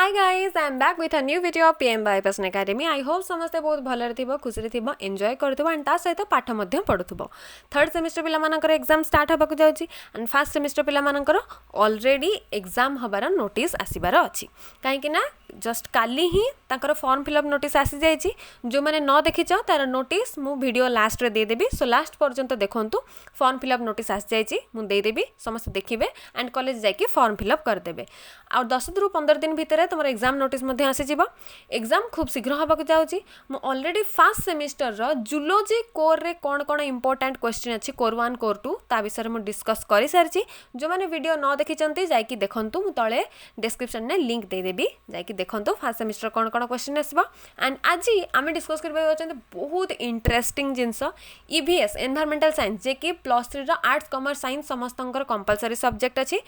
Hi guys, I am back with a new video of PM by Passion Academy. I hope समस्ते बहुत भलरे थिबो खुशी थिबो enjoy करथिबो and ता सहित पाठ मध्ये पढुथिबो. थर्ड सेमिस्टर पिला मानकर एग्जाम स्टार्ट होबा को जाउची एंड फर्स्ट सेमिस्टर पिला मानकर ऑलरेडी एग्जाम हबार नोटिस आसीबार अछि. काहे कि ना जस्ट काली ही ताकर फॉर्म फिलअप नोटिस आसी जाइची. जो माने न देखिच तार नोटिस मु वीडियो लास्ट रे दे देबी. सो लास्ट पर्यंत देखंतु फॉर्म फिलअप नोटिस आसी जाइची मु दे देबी. समस्त देखिबे एंड कॉलेज जाके फॉर्म फिलअप कर देबे. आ 10 रु 15 दिन भितर तुम एग्जाम नोटिस मध्ये आसी जीवो. एग्जाम खूब शीघ्र होबा को जाउची. मु ऑलरेडी फर्स्ट सेमिस्टर रो जूलॉजी कोर रे कोन कोन इंपोर्टेंट क्वेश्चन अछि कोर 1 कोर 2 ता विषय मु डिस्कस करि सारची. जो माने वीडियो न देखि चंती जाई कि देखंतु मु तळे डिस्क्रिप्शन ने लिंक दे देबी. जाई कि देखंतु फर्स्ट सेमिस्टर कोन कोन क्वेश्चन आसीबो. एंड आजि आमे डिस्कस करबा चंती बहुत इंटरेस्टिंग जिंस ईवीएस एनवायरमेंटल साइंस जे कि +3 रो आर्ट्स कॉमर्स साइंस समस्तंकर कंपलसरी सब्जेक्ट अछि.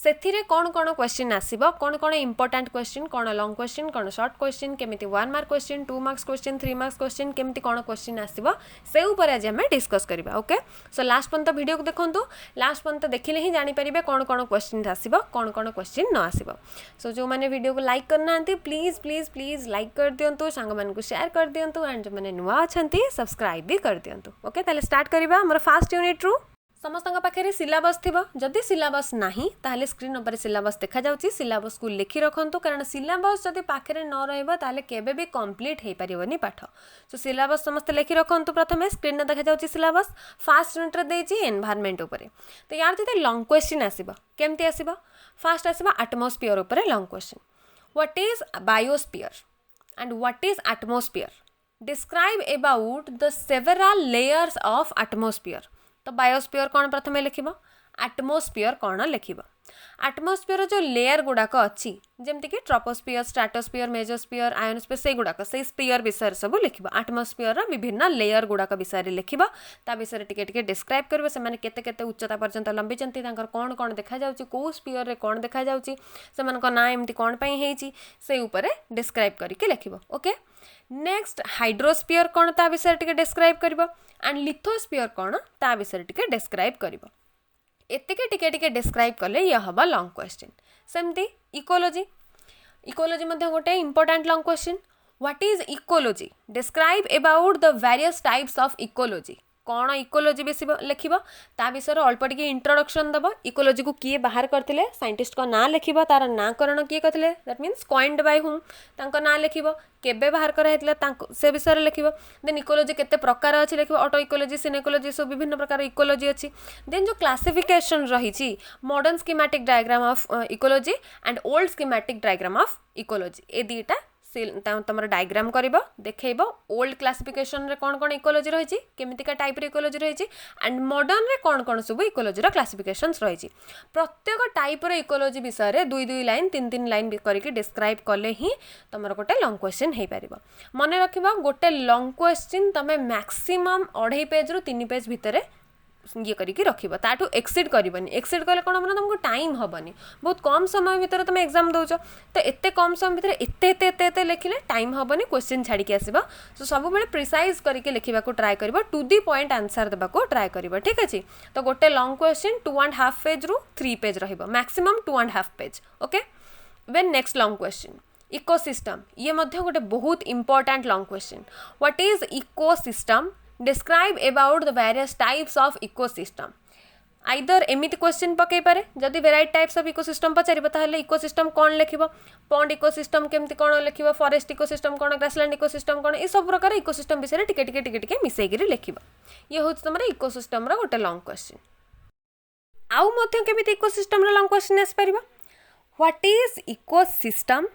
सेथिरे कोन कोन क्वेश्चन आसीबो कोन कोन इंपोर्टेंट क्वेश्चन कोन लॉन्ग क्वेश्चन कोन शॉर्ट क्वेश्चन केमिति 1 mark question 2 marks question 3 marks question केमिति कोन क्वेश्चन आसीबो से ऊपर आज हम डिस्कस करबा. ओके सो लास्ट पर्यंत वीडियो को देखंतु. लास्ट पर्यंत देखिले ही जानि परिबे कोन कोन क्वेश्चन आसीबो कोन कोन क्वेश्चन न आसीबो. सो जो माने वीडियो को लाइक करना आंती प्लीज प्लीज प्लीज लाइक कर दियंतु सांग मान को शेयर कर दियंतु एंड जो माने नुवा अछंती सब्सक्राइब भी कर दियंतु. ओके ताले स्टार्ट करबा हमर फर्स्ट यूनिट रु. समस्त पाखे सिलेबस थी. जदि सिलेबस नहीं ताहले स्क्रीन ऊपर सिलेबस देखा जाउची. सिलेबस को लिखि रखंतु कारण सिलेबस जदि पाखे न रहइबो ताहले केबे भी कंप्लीट हे परिबोनी पाठ. सो सिलेबस समस्त लिखि रखंतु. प्रथमे स्क्रीन देखा जाउची सिलेबस फर्स्ट यूनिट रे देची एनवायरनमेंट ऊपर. तो यार जदि लॉन्ग क्वेश्चन आसीबो केमती आसीबो. फर्स्ट आसीबो एटमॉस्फेयर ऊपर long question. What is biosphere and what is atmosphere. Describe about the several layers of atmosphere. तो बायोस्फीयर कौन प्रथम लिखिबो. एटमॉस्फेयर कौन लिखिबो. एटमॉस्फेयर जो लेयर गुड़ाक अच्छी जमती कि ट्रोपोस्फियर स्ट्रेटोस्फियर मेजोस्फियर आयोनोस्फियर से गुड़ाक से स्फियर विषय सब लिखिबो. एटमॉस्फेयर विभिन्न लेयर गुड़ाक विषय लिखिबो. ता विषय टिके टिके डिस्क्राइब करबो. से माने केते केते उच्चता पर्यंत लंबी चंती तांकर कोन कोन देखा जाउची को स्फियर रे कोन देखा जाउची से मानक ना एमती कोन पई हेची से ऊपर डिस्क्राइब करके लिखिबो. ओके नेक्स्ट हाइड्रोस्फियर कौन ता विषय टिके डिस्क्राइब करिबो एंड लिथोस्फियर कौन ता विषय टिके डिस्क्राइब करिबो. एतिके टिके टिके डिस्क्राइब कले ये हबा लॉन्ग क्वेश्चन. सेमती इकोलॉजी. इकोलॉजी मध्ये गोटे important long question. What is ecology. Describe about the various types of ecology. कौन इकोलॉजी बेसी लिखिबो ता विषय अल्प टिके इंट्रोडक्शन दबो. इकोलॉजी को किए बाहर करथिले साइंटिस्ट को ना लिखिबो. तार नाकरण किए करथिले that means coined by whom तांको ना लिखिबो. केबे बाहर करा हेतले तांको से विषय लिखिबो. देन इकोलॉजी केते प्रकार अछि लिखिबो. ऑटो इकोलॉजी सिन इकोलॉजी सब विभिन्न प्रकार इकोलॉजी अछि. देन जो क्लासिफिकेशन रहिछि modern schematic diagram of ecology and old schematic diagram of ecology. ए दीटा तुम डायग्राम कर देखो. ओल्ड क्लासिफिकेशन रे कौन कौन इकोलॉजी रही केमितिका टाइप इकोलॉजी रही एंड मॉडर्न रे कौन कौन सब इकोलॉजी क्लासिफिकेशन रही. प्रत्येक टाइप इकोलॉजी विषय 2-2 लाइन 3-3 लाइन करके डिस्क्राइब कले ही तुम गोटे लॉन्ग क्वेश्चन हो पार. मन रखा गोटे लॉन्ग क्वेश्चन तुम मैक्सिमम 2.5 पेज रु 3 पेज भितर ये करके रखिब. ताठू एक्सीड करबनी. एक्सीड कले कौन हम तुमको टाइम हेनी. बहुत कम समय भितर तुम एग्जाम दौच तो एते कम समय भितर एते एते एते एते लिखिले टाइम हेनी. क्वेश्चन छाड़ी आसबा. सो सब बेले प्रिसाइज करके लिखा ट्राए कर. टू दी पॉइंट आंसर देवा ट्राए कर. ठीक अच्छे. तो गोटे लॉन्ग क्वेश्चन 2.5 पेज रु 3 page maximum 2.5 page. Okay when next long question ecosystem. ये गोटे बहुत important long question. What is ecosystem. Describe about the various types of ecosystem. Either एमिति क्वेश्चन पकई पारे जदि वेराइटी टाइप्स ऑफ इकोसिस्टम पचारिबो ताहले इकोसिस्टम कौन लिखिबो. पॉन्ड इकोसिस्टम केमति कौन लिखिबो. फॉरेस्ट इकोसिस्टम कौन ग्रासलैंड इकोसिस्टम कौन ये सब प्रकार इकोसिस्टम विषय टिके टिके टिके टिके मिसेगिरी लिखिबो. ये होछ तमरा इकोसिस्टम रा गोटे लॉन्ग क्वेश्चन. आउ मध्ये केमिति इकोसिस्टम रा लॉन्ग क्वेश्चन आस परिबो. What is ecosystem.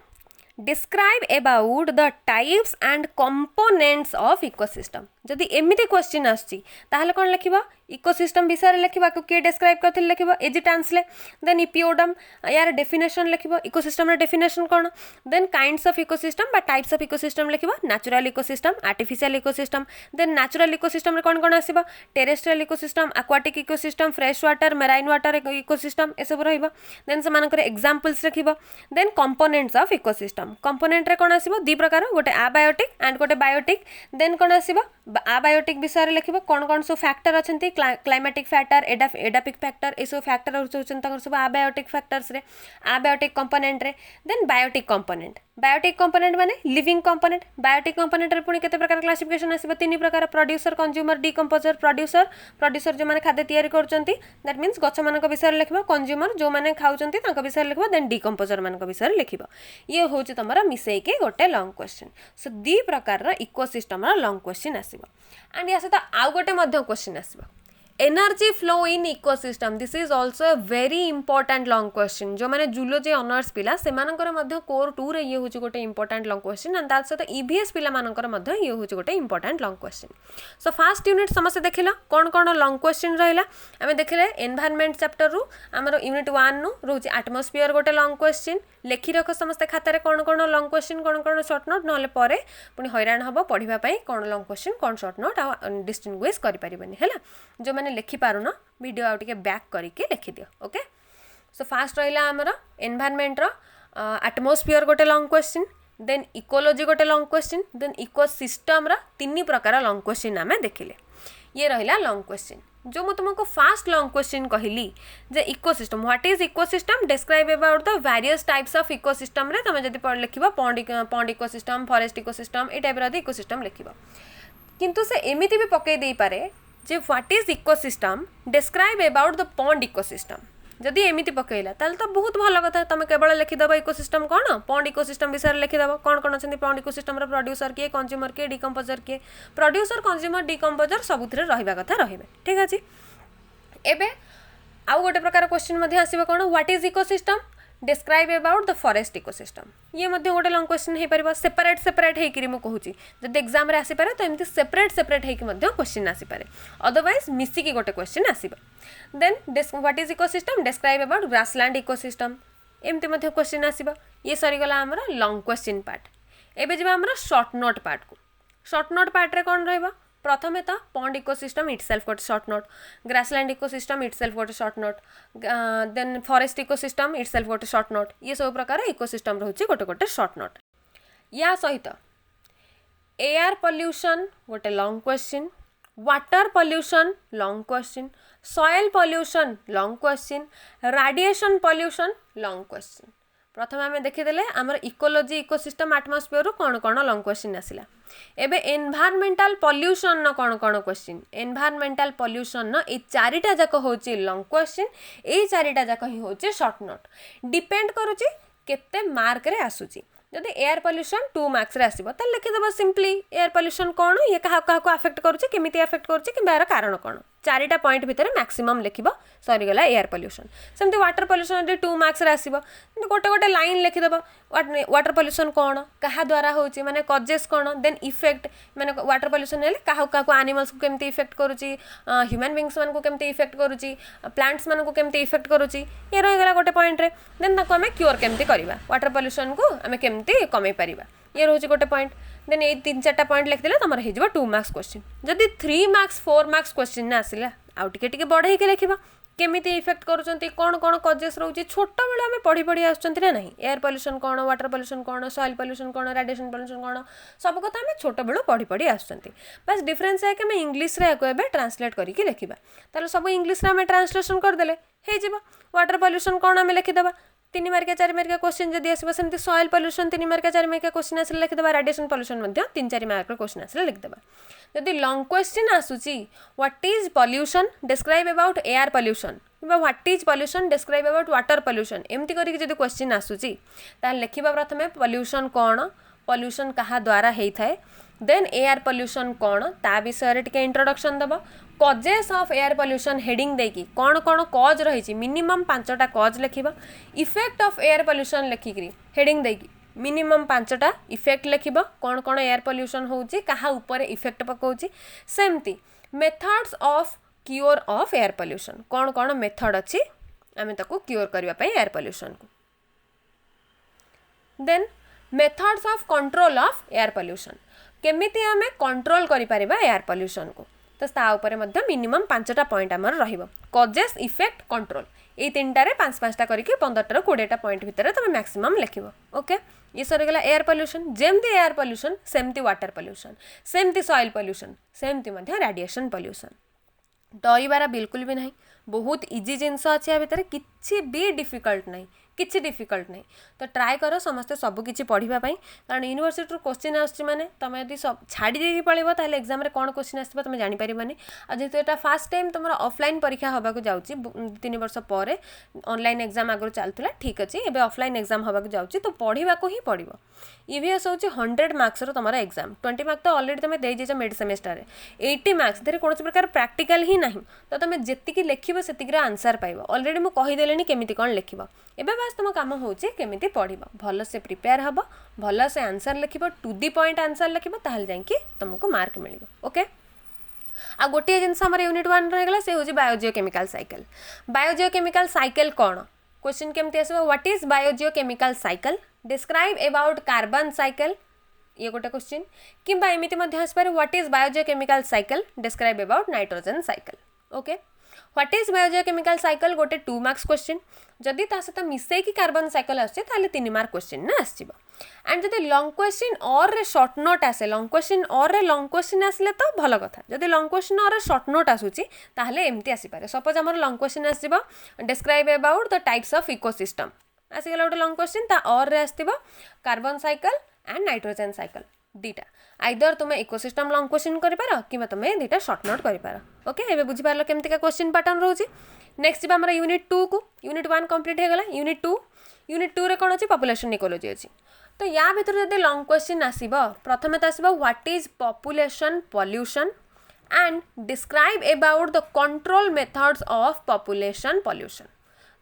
Describe about the types and components of ecosystem. जदि एमिति क्वेश्चन आछि ताहले कोन लिखिबो. इकोसिस्टम विषय लिखिबा को के डिस्क्राइब करथिल लिखिबो एजिटांसले. देन इपियोडम यार डेफिनेशन लिखिबो. इकोसिस्टम रा डेफिनेशन कोन. देन काइंड्स ऑफ इकोसिस्टम बा टाइप्स ऑफ इकोसिस्टम लिखिबो. Natural ecosystem artificial ecosystem. Then natural ecosystem रे कोन कोन आसीबो. Terrestrial ecosystem aquatic ecosystem fresh water marine water ecosystem ए सब रहिबो. देन से मानकर एग्जांपल्स लिखिबो. Then components of ecosystem. Component रे कोन आसीबो 2 प्रकार गोटे अबायोटिक एंड गोटे बायोटिक. देन कोन आसीबो आबायोटिक विषय लिखिबो कौन कौन सब फैक्टर अछंती क्लाइमेटिक फैक्टर एडापिक फैक्टर ए सब फैक्टर होचन तकर सब आबायोटिक फैक्टर्स रे आबायोटिक कंपोनेंट रे देन बायोटिक कंपोनेंट माने लिविंग कंपोनेंट बायोटिक कंपोनेंट रे पुनी केते प्रकार क्लासिफिकेशन आसीबो तीन प्रकार प्रोड्यूसर कंज्यूमर डिकंपोजर प्रोड्यूसर जो माने खाद्य तयारी करचंती दैट मींस गछ मानक विषय लिखिबो कंज्यूमर जो माने खाउचंती तांका विषय लिखिबो देन डिकंपोजर मानक विषय लिखिबो ये होची तमरा मिसई के गोटे लॉन्ग क्वेश्चन सो दी प्रकार रा इकोसिस्टम रा लॉन्ग क्वेश्चन आसीबो एंड या सहित आउ गोटे मध्य क्वेश्चन आसीबो energy flow in ecosystem this is also a very important long question जो मैंने जूलोजी ऑनर्स पिला से कोर 2 रे ये होची गोटे important long question and that सहित ईवीएस पिला मानकर मध्य ये होची गोटे important long question so first unit समस्त देखिला कौन कौन लॉन्ग क्वेश्चन रहिला आमे देखिले एनवायरनमेंट चैप्टर रु हमर यूनिट 1 नु रोची एटमॉस्फेयर गोटे लॉन्ग क्वेश्चन लेखि रख समस्त खातारे कौन कौन लॉन्ग क्वेश्चन कौन शॉर्ट नोट नले परे पुनी हैरान हबो पढिबा पई कौन लॉन्ग क्वेश्चन कौन शॉर्ट नोट आ डिस्टिंग्विश करि परिबनी हैला जो माने लेखि पारुना वीडियो आउ टिके बैक करके लिखि दियो ओके सो फास्ट रहिला हमर एनवायरनमेंट रो एटमॉस्फेयर गोटे लॉन्ग क्वेश्चन देन इकोलॉजी गोटे लॉन्ग क्वेश्चन देन इकोसिस्टम रा तीन प्रकार लॉन्ग क्वेश्चन आमे देखिले ये रहिला लॉन्ग क्वेश्चन जो मैं तुमको फास्ट लॉन्ग क्वेश्चन कहली जे ecosystem what is ecosystem describe about the various types of ecosystem रे तुम जदी पढ़ लिखिबो पॉन्ड इकोसिस्टम फॉरेस्ट इकोसिस्टम ए टाइप रो इकोसिस्टम लिखिबो किंतु से एमिति भी पकई देई पारे जे what is ecosystem describe about the pond ecosystem जदि एमिति पकईला ताल तो बहुत भल कथा तुम केवल लिखिदेव इकोसिस्टम कौन पॉन्ड इकोसिस्टम विषय लिखिदेव कौन कौन अच्छे पॉन्ड इकोसिस्टम रो प्रोड्यूसर किए कंज्यूमर किए डिकंपोजर किए प्रोड्यूसर कंज्यूमर डिकंपोजर सबुथिरे रहिबा कथा रहिबे ठीक अछि एबे आउ गोटे प्रकार क्वेश्चन मध्ये आसीबो कौन what is ecosystem describe about the forest ecosystem ये मध्य गोटे लॉन्ग क्वेश्चन हो पार सेपरेट होकर मुझे कहूँ जब एग्जाम रे आसी पारे तो एमती सेपरेट होकर क्वेश्चन आसी पारे अदरवाइज मिसिकी गोटे क्वेश्चन आसीबो then what is ecosystem describe about grassland ecosystem एमती मध्य क्वेश्चन आसीबो ये सरीगला आमर लॉन्ग क्वेश्चन पार्ट एबे जिबा आमर शॉर्ट नोट पार्ट को शॉर्ट नोट पार्ट रे कौन रहइबो प्रथमे तो पॉन्ड इकोसिस्टम इटसेल्फ गोटे short note grassland ecosystem itself गोटे short note then forest ecosystem itself गोटे शॉर्ट नोट ये सब प्रकार इकोसिस्टम रोचे गोटे गोटे शॉर्ट नोट या सहित एयर पॉल्यूशन गोटे long question water pollution long question soil pollution long question radiation pollution long question प्रथम आम देखीदे आमर इकोलॉजी इकोसिस्टम एटमॉस्फेयर कौन कौन लॉन्ग क्वेश्चन आसिला एबे एनवायरमेंटल पॉल्यूशन न कौन कौन क्वेश्चन एनवायरमेंटल पॉल्यूशन न ए चारिटा जाक होची लॉन्ग क्वेश्चन ए चारिटा जाक ही होची शॉर्ट नोट डिपेंड करूची केते मार्क रे आसुची जदि एयर पॉल्यूशन 2 मार्क्स रे आसीबो त लिखिदेबो सिंपली एयर पॉल्यूशन कौन ये कहा को अफेक्ट करूची केमिति अफेक्ट करूची कि यार कारण कौन चारिटा पॉइंट भितर मैक्सिमम लिखिबो सरीगला एयर पॉल्यूशन सेमती वाटर पॉल्यूशन 2 मार्क्स रे आसीबो गोटे गोटे लाइन लिखिदेबो वाटर पॉल्यूशन कौन कहा द्वारा होची माने कॉजेस कौन देन इफेक्ट माने वाटर पॉल्यूशन हेले कहा को एनिमल्स को केमती इफेक्ट करूची ह्यूमन बीइंग्स मान को केमती इफेक्ट करूची प्लांट्स मान को केमती इफेक्ट करूची ये रहिगला गोटे पॉइंट रे देन ताको हमें क्योर केमती करबा वाटर पॉल्यूशन को हमें केमती कमे परिबा ये रोचे गोटे पॉइंट देन ये 3-4टा पॉइंट लिखिदेले तुम हो 2 मार्क्स क्वेश्चन जदि 3 मार्क्स 4 मार्क्स क्वेश्चन ना आसिला आउ टिके बढ़ाई के लिखिबा केमिति इफेक्ट करूचंती कौन कौन कॉजेस रोचे छोट बेले आम पढ़ी आसुचंती ना नहीं एयर पॉल्यूशन कौन वाटर पॉल्यूशन कौन सॉइल पॉल्यूशन कौन रेडिएशन पॉल्यूशन कौन सब कथा आम छोट बेलू पढ़ी आसुचंती बस डिफरेंस है कि आम इंग्लिश रे को ट्रांसलेट करके लिखिबा ताले सब इंग्लिश रे आम ट्रांसलेशन करदेले हे जिबा वाटर पॉल्यूशन कौन आम लिखिदेबा 3 मार्किया 4 मार्किया क्वेश्चन जदि आसबो सेमती सॉइल पॉल्यूशन 3 मार्किया 4 मार्किया क्वेश्चन आसले लिखिदेबा रेडिएशन पॉल्यूशन मध्य 3-4 मार्क क्वेश्चन आसले लिखिदेबा जदि लॉन्ग क्वेश्चन आसुची what is pollution describe about air pollution किबा what is pollution describe about water pollution एमती करके जदि क्वेश्चन आसुची ताल लिखिबा प्रथमे पॉल्यूशन कौन पॉल्यूशन कहा द्वारा हेई थाए देन एयर पॉल्यूशन कौन ता विषय रे टिके इंट्रोडक्शन दबा causes of air pollution heading देकी कौन कौन कॉज रही मिनिमम 5टा कॉज लिखिबा इफेक्ट ऑफ एयर पॉल्यूशन लिखिकरी हेडिंग देकी मिनिमम 5टा इफेक्ट लिखिबा कौन कौन एयर पॉल्यूशन होउची कहा ऊपर इफेक्ट पकाउची सेमती methods of cure of air pollution कौन कौन मेथड अच्छी आम ताको क्योर करबा पई एयर पॉल्यूशन को then methods of control of air pollution केमिति आमे कंट्रोल करि परिबा एयर पॉल्यूशन को तो ता ऊपर मध्य मिनिमम 5टा पॉइंट आमर रहिबो कजेस इफेक्ट कंट्रोल ये 3टारे 5-5टा करके 15टार 20टा पॉइंट भितर तुम मैक्सिमम लिखिबो ओके ये सरीगला एयर पॉल्यूशन जेमती एयर पॉल्यूशन सेमती वाटर पॉल्यूशन सेमती सॉइल पॉल्यूशन सेमती मध्य रेडिएशन पॉल्यूशन डरबार बिल्कुल भी नहीं बहुत इजी जिनस अच्छे या भितर किसी भी डिफिकल्ट नहीं किसी डिफिकल्ट नहीं तो ट्राए कर समस्ते सबकि पढ़ापी कारण यूनिवर्सिटी क्वेश्चन आने तुम यदि सब छाड़ी देकी पड़ो ताल एग्जाम रे कौन क्वेश्चन आस तुम जानीपारे आ जेहतु यहाँ फास्ट टाइम तुम ऑफलाइन परीक्षा होगा जाऊँगी 3 वर्ष पर ऑनलाइन एग्जाम आगु चलूला ठीक अच्छे एवं ऑफलाइन एग्जाम होगा जाऊँगी तो पढ़ा ही पड़ो ईवीएस हूँ 100 मार्क्स तुम एग्जाम 20 मार्क्स तो ऑलरेडी तुम देज मिड सेमेस्टर 80 मार्क्स धीरे कौन प्रकार प्रैक्टिकल ही ना तो तुम जी लिखो से आंसर पाइब ऑलरेडी मुझे कहीदेली केमी कौन लिख एवं बास तुम कम हो केमी पढ़ भल से प्रिपेयर हम भल से आंसर लिख टू दी पॉइंट आंसर लिख जाकि तुमको मार्क मिल ओके आ गोटे जिन यूनिट 1 रहीगला से हूँ बायोजियोकेमिकल साइकिल बायोजियोकेमिकल साइकिल कौन क्वेश्चन केमती आसो what is biogeochemical cycle describe about carbon cycle ये गोटे क्वेश्चन किंबा एमती आसपारे what is biogeochemical cycle describe about nitrogen cycle okay what is biogeochemical cycle गोटे 2 मार्क्स क्वेश्चन जदि ता सहित मिसेकी कार्बन साइकिल आसे 3 मार्क क्वेश्चन ना आसजिबो एंड जदि लॉन्ग क्वेश्चन और रे शॉर्ट नोट आसे लॉन्ग क्वेश्चन और रे लॉन्ग क्वेश्चन आसले तो भल कथा जदि लॉन्ग क्वेश्चन और शॉर्ट नोट आसुची ताहले एमती आसी पारे सपोज हमर लॉन्ग क्वेश्चन आसजिबो describe about the types of ecosystem आसीगला गोटे लॉन्ग क्वेश्चन ता और रे आसतिबो carbon cycle and nitrogen cycle दीटा आइदर तुम इकोसिस्टम लॉन्ग क्वेश्चन कर कि तुम दीटा शॉर्ट नोट कर ओके एवं बुझीपार केमती का क्वेश्चन पैटर्न रोचे नेक्स्ट जी यूनिट 2 को यूनिट 1 कंप्लीट हो गला यूनिट 2 रे कौन अच्छी पॉपुलेशन इकोलॉजी अच्छी तो या भीतर जब लॉन्ग क्वेश्चन आसब प्रथम तो आसब what is population pollution and describe about the control methods of population pollution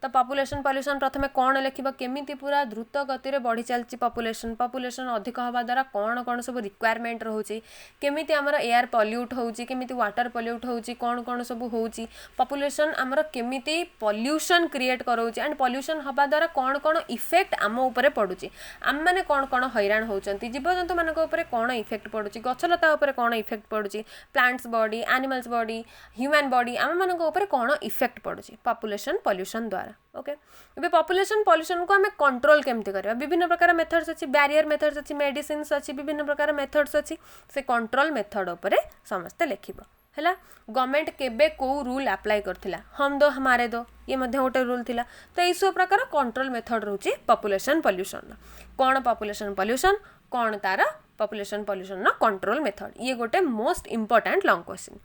तो पॉपुलेशन पॉल्यूशन प्रथमे कौन लिखा केमिति पूरा द्रुत गति में बढ़ी चलती पॉपुलेशन अधिक हवा द्वारा कौन कौन सब रिक्वायरमेंट रोचे केमिति आमर एयर पॉल्यूट होउची केमिति वाटर पॉल्यूट होउची कौन कौन सब होउची पॉपुलेशन आमर केमिति पॉल्यूशन क्रिएट कराउची एंड पॉल्यूशन हवा द्वारा कौन कौन इफेक्ट आम उपरे पड़ुची आम मैंने कौन कौन हैरान होउचंती जीवजंतु मान उपरे कौन इफेक्ट पड़ुची गछलता उपरे कौन इफेक्ट पड़ुची plants body animals body human body आम मान उपरे कौन इफेक्ट पड़ुची पॉपुलेशन पॉल्यूशन द्वारा ओके ये पॉपुलेशन पॉल्यूशन को हमें कंट्रोल केमती करबा विभिन्न प्रकार मेथड्स अच्छी बैरियर मेथड्स अच्छी मेडिसिन्स अच्छी विभिन्न प्रकार मेथड्स अच्छी से कंट्रोल मेथड उपरे समस्त लिखिबो हैला गवर्नमेंट केबे को रूल अप्लाई करथिला हम दो हमारे दो ये मध्य गोटे रूल थिला तो ये सब प्रकार कंट्रोल मेथड रहउची पॉपुलेशन पॉल्यूशन कौन पॉपुलेशन पॉल्यूशन कौन तार पॉपुलेशन पॉल्यूशन ना कंट्रोल मेथड ये गोटे मोस्ट इंपोर्टेंट लॉन्ग क्वेश्चन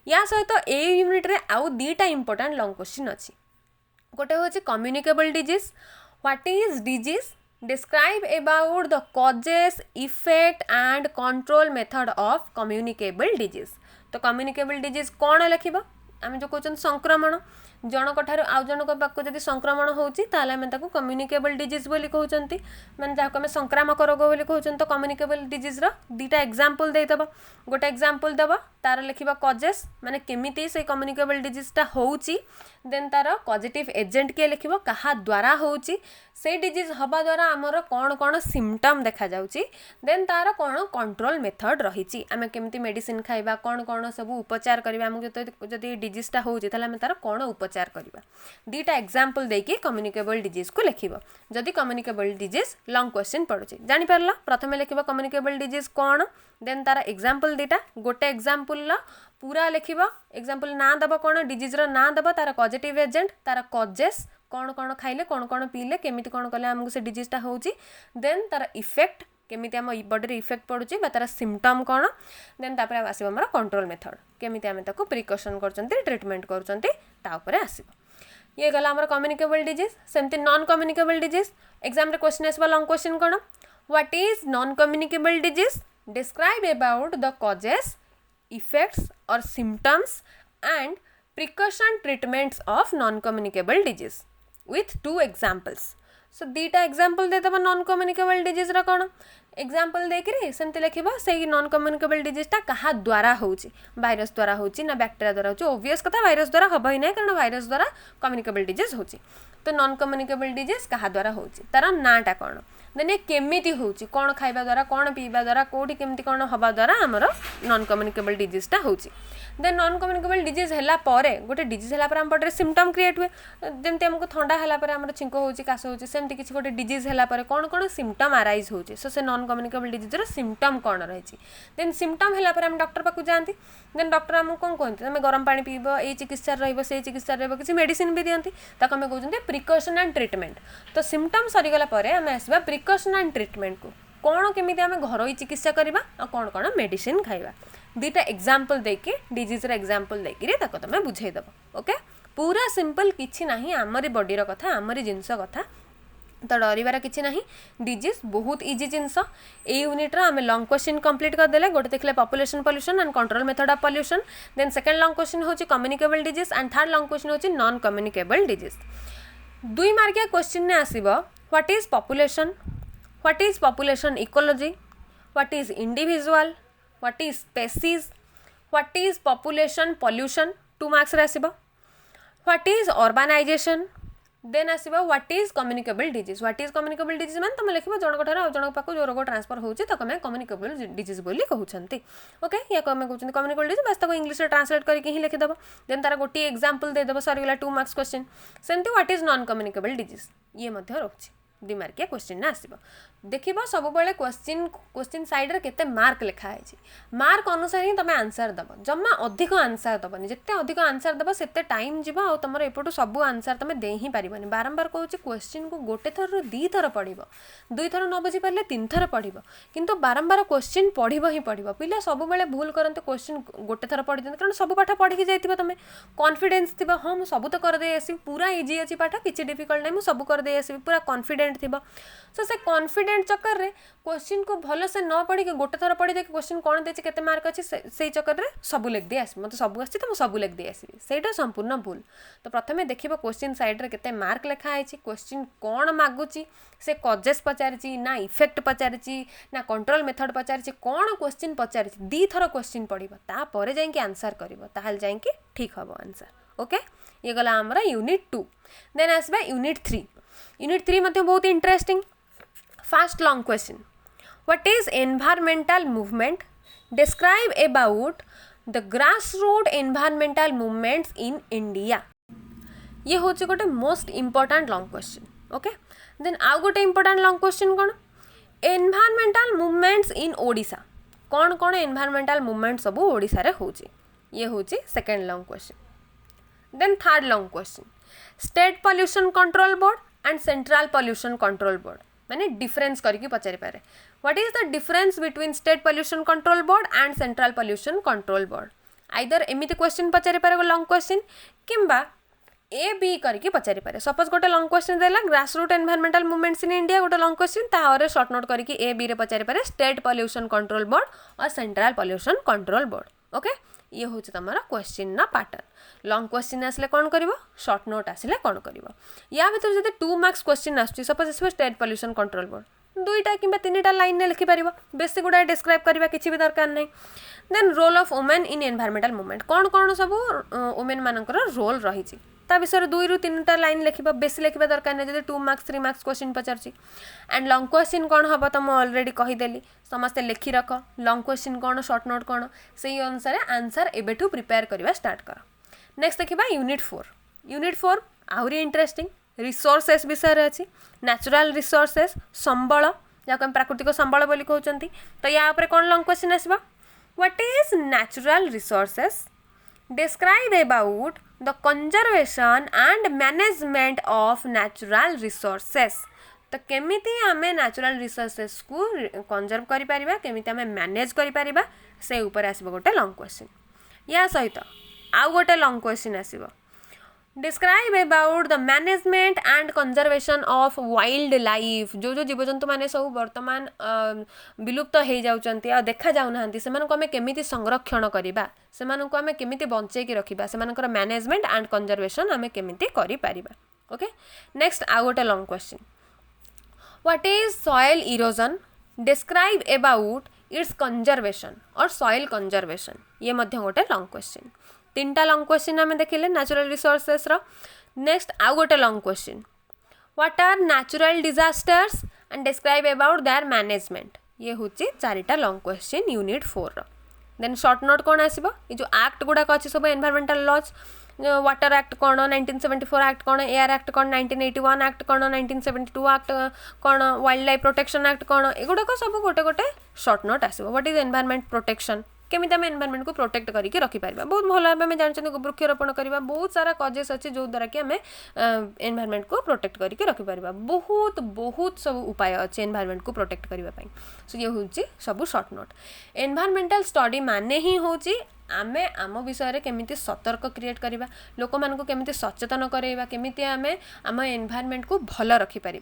या सहित ए यूनिट रे आउ दीटा इंपोर्टेंट लॉन्ग क्वेश्चन अच्छी गोटे हूँ communicable disease what is disease describe about the causes effect and control method of communicable disease तो कम्युनिकेबल डिजीज कौन लिखा आम जो कहते संक्रमण जनक ठार आउ जनक पाक जब संक्रमण होती कम्युनिकेबल डिजीज बोली कहते मैंने जहाँ आम संक्रामक रोग बोली कहते तो कम्युनिकेबल डिजीज दीटा एग्जांपल देदेव गोटे एग्जांपल देव तार लिखा कजेस माने केमिति से कम्युनिकेबल डिजीजटा होउची देन तार पॉजिटिव एजेंट किए लिखिबो कहा द्वारा होउची से डिजीज हवा द्वारा आमर कौन कौन सिम्पटम देखा जाउची देन तार कौन कंट्रोल मेथड रही आम केमिति मेडिसिन खाइबा कौन कौन सब उपचार करबा हमको जदि डिजीजटा होउची ताले आम तार कौन उपचार करबा दीटा एग्जांपल देकी कम्युनिकेबल डिजीज को लिखिबो जदि कम्युनिकेबल डिजीज लॉन्ग क्वेश्चन पड़ुची जानि परला प्रथमे लिखिबो कम्युनिकेबल डिजीज कौन देन तार एग्जांपल दीटा गोटे एग्जांपल पूरा लिखिबो एग्जांपल ना दब कौन डिजीज रो ना दब तार पॉजिटिव एजेंट तार कजेस कौन कौन खाइले कौन कौन पीले केमिति कौन कले हमको से डिजीजटा होउची देन तार इफेक्ट केमिति आम बॉडी रे इफेक्ट पड़ुची बा तार सिम्पटम कौन देन तापर आसीबो हमर कंट्रोल मेथड केमिति आमे ताको प्रिकॉशन करचंती ट्रीटमेंट करचंती ता ऊपर आसीबो ये गला हमर कम्युनिकेबल डिजीज सेमति नॉन कम्युनिकेबल डिजीज एग्जाम रे क्वेश्चन आसीबो लॉन्ग क्वेश्चन कौन what is non communicable disease describe about the causes effects और symptoms and precaution treatments of non communicable disease with 2 examples so दीटा एग्जांपल दे दबा non communicable disease रा कोन example देकरी सेमते लिखिबा से non communicable disease ता कहा द्वारा होउची वायरस द्वारा होउची ना बैक्टीरिया द्वारा होउची ऑब्वियस कथा वायरस द्वारा हबा ही नै कारण वायरस द्वारा कम्युनिकेबल डिजीज होउची तो नॉन कम्युनिकेबल डिजीज कहा द्वारा होउची तार नाटा कोन देन ये केमिति होउची कौन खाइबा द्वारा कौन पीवा द्वारा कोठी केमिति कौन हवा द्वारा आमर नॉन कम्युनिकेबल डिजीजटा होउची देन नॉन कम्युनिकेबल डिजीज हैला परे गोटे डिजीज हैला पर हम बॉडी रे सिम्पटम क्रिएट हुए जेमति हमको ठंडा हैला पर हमर छिंको होउची कास होउची सेमति किछि गोटे डिजीज हैला पर कौन कौन सिम्पटम अराइज होउची सो से नॉन कम्युनिकेबल डिजीज रो सिम्पटम कौन रहिची देन सिम्पटम हैला पर हम डॉक्टर पाकु जानती देन डॉक्टर हमको कोन कहंती तमे गरम पानी पीबो ए चिकित्सा रहइबो से चिकित्सा रहइबो किछि मेडिसिन भी दियंती ताको हमें कहउछन्ते प्रिकॉशन एंड ट्रीटमेंट तो सिम्पटम सरी गला परे हमें आसीबा प्रिकॉशन एंड ट्रीटमेंट को कौन केमिति आम घरोई चिकित्सा करवा और कौन कौन मेडिसिन खाइबा दुईटा एग्जांपल देके डिजीज रा एग्जांपल देके ताको तमे बुझाई दबो ओके पूरा सिंपल किछि नाही हमरी बॉडी रा कथा हमरी जिंस कथा तो डरबार किसी ना डिजीज बहुत इजी जिनस ए यूनिट आम लंग क्वेश्चन कंप्लीट करदे गोटे देखले population pollution and control method of pollution then second long question होची communicable disease and third long question होची नॉन कम्युनिकेबल डिजीज 2 मार्किया क्वेश्चन ने आसीबो what is population ecology what is individual what is species what is population pollution 2 marks रे आसीबो what is urbanisation then आसीबो what is communicable disease मान तुम लिखिबो जनक ठार आ जनक पाको जो रोग ट्रांसफर होउची तको मैं कम्युनिकेबल डिजीज बोली कहउछंती ओके या को मैं कहउछंती कम्युनिकेबल डिजीज बस तको इंग्लिश रे ट्रांसलेट करके ही लिखि दबो देन तारा गोटी एग्जांपल दे दबो सरी गेला 2 मार्क्स क्वेश्चन सेंती what is non communicable disease ये मध्य रहउची 2 मार्किया क्वेश्चन ना आसीबो देखिबो सब बेले क्वेश्चन साइड रे केते मार्क लिखा है मार्क अनुसार ही तमे आंसर दबो जम्मा अधिक आंसर दबनी जत्ते अधिक आंसर दबो सेते टाइम जिवो आ तमर एपटू सब आंसर तमे दे ही परिबनी बारंबार कहूची क्वेश्चन को गोटे थर रु 2 थर पढिबो 2 थर न बुझी परले 3 थर पढिबो किंतु बारंबार क्वेश्चन पढिबो ही पढिबो पिला सब बेले भूल करंते क्वेश्चन गोटे थर पढि कारण सब पाठ पढि के जाइतिबो तमे कॉन्फिडेंस थिबो हम सब तो कर दे आसी पूरा इजी अछि पाठ किछि डिफिकल्ट नै मु सब कर दे आसी पूरा कॉन्फिडेंट थिबो सो से कॉन्फिडेंट चक्कर रे क्वेश्चन को भलो से न पढ़ी के गोटे थर पढ़ी देख क्वेश्चन कौन देछि केते मार्क अछि से चक्कर रे सब लिख दे आसी मते सब आसी त मु सब लिख दे आसी सेटा संपूर्ण भूल तो प्रथमे देखिबो क्वेश्चन साइड रे केते मार्क लिखा आइछि क्वेश्चन कौन मागुछि से कॉजेस पचारिछि ना इफेक्ट पचारिछि ना कंट्रोल मेथड पचारिछि कौन क्वेश्चन पचारिछि 2 थर क्वेश्चन पढ़िबो ता परे जाई के आंसर करबो ताहाल जाई के ठीक हबो आंसर ओके ये गला हमरा यूनिट 2 देन आसबा यूनिट 3 मध्ये बहुत interesting first long question what is environmental movement describe about the grassroot environmental movements in India ये होचे गोटे most important long question okay then आउ गोटे इंपोर्टेंट लॉन्ग क्वेश्चन कोन एनवायरमेंटल मूवमेंट्स इन ओडिशा कौन कौन एनवायरमेंटल मूवमेंट सब ओडिशा रे होची ये होची second long question then third long question state pollution control board and central pollution control board माने डिफरेंस करके पचारि पारे what is the difference between state pollution control board and central pollution control board either एमिति question पचारि पारे long question किंबा A B करके पचारि पारे सपोज गोटे लॉन्ग क्वेश्चन देला grassroot environmental movements in India गोटे लॉन्ग क्वेश्चन तारे शॉर्ट नोट करके ए बी रे पचारि पारे स्टेट पॉल्यूशन कंट्रोल बोर्ड और central pollution control board okay ये हूँ तुम क्वेश्चन ना पैटर्न लॉन्ग क्वेश्चन आसले कौन कर शॉर्ट नोट आसले कौन कर या भर जब 2 मार्क्स क्वेश्चन आसुच्छी सपोज आस स्टेट पॉल्यूशन कंट्रोल बोर्ड 2टा कि 3टा लाइन में लिखिपर बेस गुड़ा डिस्क्राइब करवा किसी भी दरकार नहीं then role of women in environmental movement कौन कौन सब वुमेन मानकर रोल रही ता विषय 2 ରୁ 3टा लाइन लिखा बेस लिखा दरकार नहीं जब 2 marks 3 marks question Pachar and long question कौन हम तो मुझे अलरेडी कहीदेली समस्ते लिखि रख लॉन्ग क्वेश्चन कौन शॉर्ट नोट कौन से अनुसार आंसर एबेठू प्रिपेयर करवा स्टार्ट कर नेक्स्ट देखा यूनिट 4 आहरी इंटरेस्टिंग रिसोर्सेस विषय अच्छी नेचुरल रिसोर्सेस संबल जहाँ प्राकृतिक संबल बोली कहते तो या कौन लॉन्ग क्वेश्चन आसवा what is natural resources describe about the conservation and management of natural resources तो केमिति आमे नेचुरल रिसोर्सेस को कंजर्व करि परिबा केमिति आमे मैनेज करि परिबा से ऊपर आसीबो गोटे लॉन्ग क्वेश्चन या सहित आउ गोटे लॉन्ग क्वेश्चन आसीबो describe about the management and conservation of wildlife जो जो जीवजंतु माने सब वर्तमान विलुप्त हो जाउचंती आ देखा जाउ नाहंती सेमानको आमे केमिति संरक्षण करिबा सेमानको आमे केमिति बंचै के रखिबा सेमानकर मैनेजमेंट एंड कंजर्वेशन आमे केमिति करि परिबा ओके नेक्स्ट आउ गोटे long question what is soil erosion describe about its conservation और सॉइल कंजर्वेशन ये मध्य गोटे लॉन्ग क्वेश्चन 3टा लॉन्ग क्वेश्चन आम देखिले नेचुरल रिसोर्सेस रो नेक्स्ट आउ गोटे long question what are natural disasters and describe about their management. ये हूँ 4टा लॉन्ग क्वेश्चन यूनिट 4 रो। देन शॉर्ट नोट कौन आसो ये जो एक्ट गुड़ाक अच्छे सब एनवायरमेंटल लॉज वाटर एक्ट कौन 1974 एक्ट कौन एयर एक्ट कौन 1981 एक्ट कौन 1972 एक्ट कौन वाइल्ड लाइफ प्रोटेक्शन एक्ट कौन एगुड़ाक सब गोटे गोटे शॉर्ट नोट आसो। व्हाट इज एनवायरमेंट प्रोटेक्शन केमी आम एनवायरमेंट को प्रोटेक्ट करके रखिपर बहुत भल भाव में जानते वृक्षरोपण करवा बहुत सारा कजेस अच्छे जो द्वारा कि आम एनवायरमेंट को प्रोटेक्ट करके रखिपर बहुत बहुत सब उपाय अच्छे एनवायरमेंट को प्रोटेक्ट करने। सो ये हूँ सब शॉर्ट नोट। एनवायरमेंटल स्टडी माने ही हूँ आमे आम विषय केमिति सतर्क क्रिएट करवा लोक मान को केमिति सचेतन करवा केमिति आमे आम एनवायरमेंट को भल रखिपर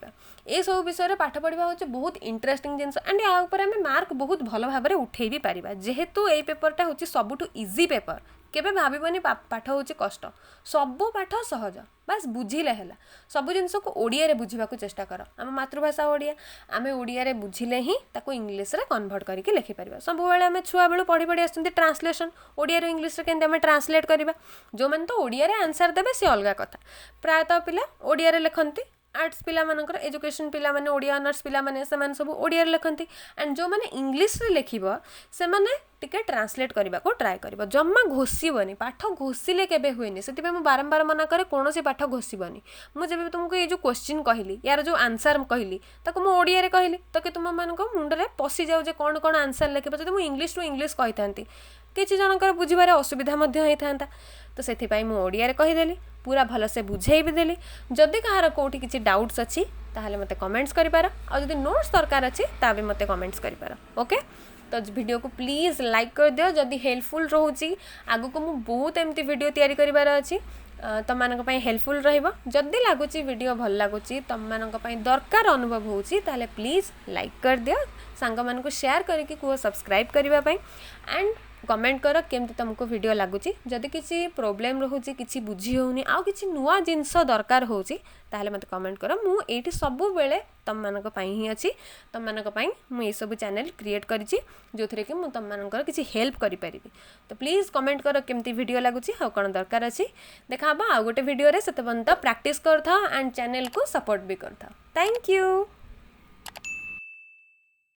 ये सब विषय पाठ पढ़ा हूँ बहुत इंटरेस्टिंग जिनस एंड या आम मार्क बहुत भल भाव में उठे भी पारिबा जेहेतु ये पेपरटा हूँ सबुठु इजी पेपर केबे भाविबनी पाठ हूँ कष्ट सबू पाठ सहज बास बुझिले है सबू जिनस को ओडिया रे बुझा चेष्टा कर आम मातृभाषा ओडिया आम ओडिया रे बुझिले ही ताको इंग्लिश रे कन्वर्ट करके लिखिपर सब बेले आम छुआ बेलू पढ़ी पढ़ी आसते ट्रांसलेसन ओडिया रू इंग्लिश रे केमती आम ट्रांसलेट करवा जो मैंने तो ओडिया रे आंसर देबे सी अलग कथा प्रायतः पिला ओडिया रे लिखती आर्ट्स पिला मानकर एजुकेशन पिला माने ओडिया ऑनर्स पिला माने से माने सब ओडिया रे लिखती एंड जो माने इंग्लिश रे लिखिबो से माने टिके ट्रांसलेट करबा को ट्राई करबो जम्मा घोषिबनी पाठ घोषिले केबे हुएनी सेति मैं बारंबार मना करे कोनोसी पाठ घोषिबनी मु जेबे तुमको ये जो क्वेश्चन कहली यार जो आंसर कहली ताको मु ओडिया रे कहली तो के तुम मानको मुंड रे पसी जाउ जे कोन कोन आंसर लिखिबो जदि मु इंग्लिश टू इंग्लिश कहितांती किछि जनकर बुझिबारे असुविधा मध्य होइथांता तो सेथिपाई मु ओडिया रे कहिदेली पूरा भल से बुझेई भी देली। जदि कहार कोठी किछि डाउट्स अछि ताहले मते कमेंट्स करि पार आ जदि नोट्स दरकार अछि ता भी मते कमेंट्स करि पार। ओके तो वीडियो को प्लीज लाइक कर दियो जदि हेल्पफुल रहउची आगु को मु बहुत एमती वीडियो तैयारी करिवार अछि तम मानक पई हेल्पफुल रहइबो। जदि लागुची वीडियो भल लागुची तम मानक पई दरकार अनुभव होउची ताहले प्लीज लाइक कर दियो सांग मान को शेयर करके को सब्सक्राइब करबा पई एंड कमेंट कर केमती तुमको वीडियो लगुच जदि किसी प्रोब्लेम रोचे किसी बुझी होनी आउ किसी नुआ जिनस दरकार होची ताहले मते कमेंट कर मु एठी सब बेले तम मानक पई ही अछि तम मानक पई मु ए सब चैनल क्रिएट करिछि जोथरे कि मु तम मानकर किसी हेल्प करि परिबि। तो प्लीज कमेंट कर केमती वीडियो लगुच आ कोन दरकार अछि देखा बा आ गोटे वीडियो रे सेते बंत प्रैक्टिस करथा एंड चैनल को सपोर्ट भी करथा। Thank you.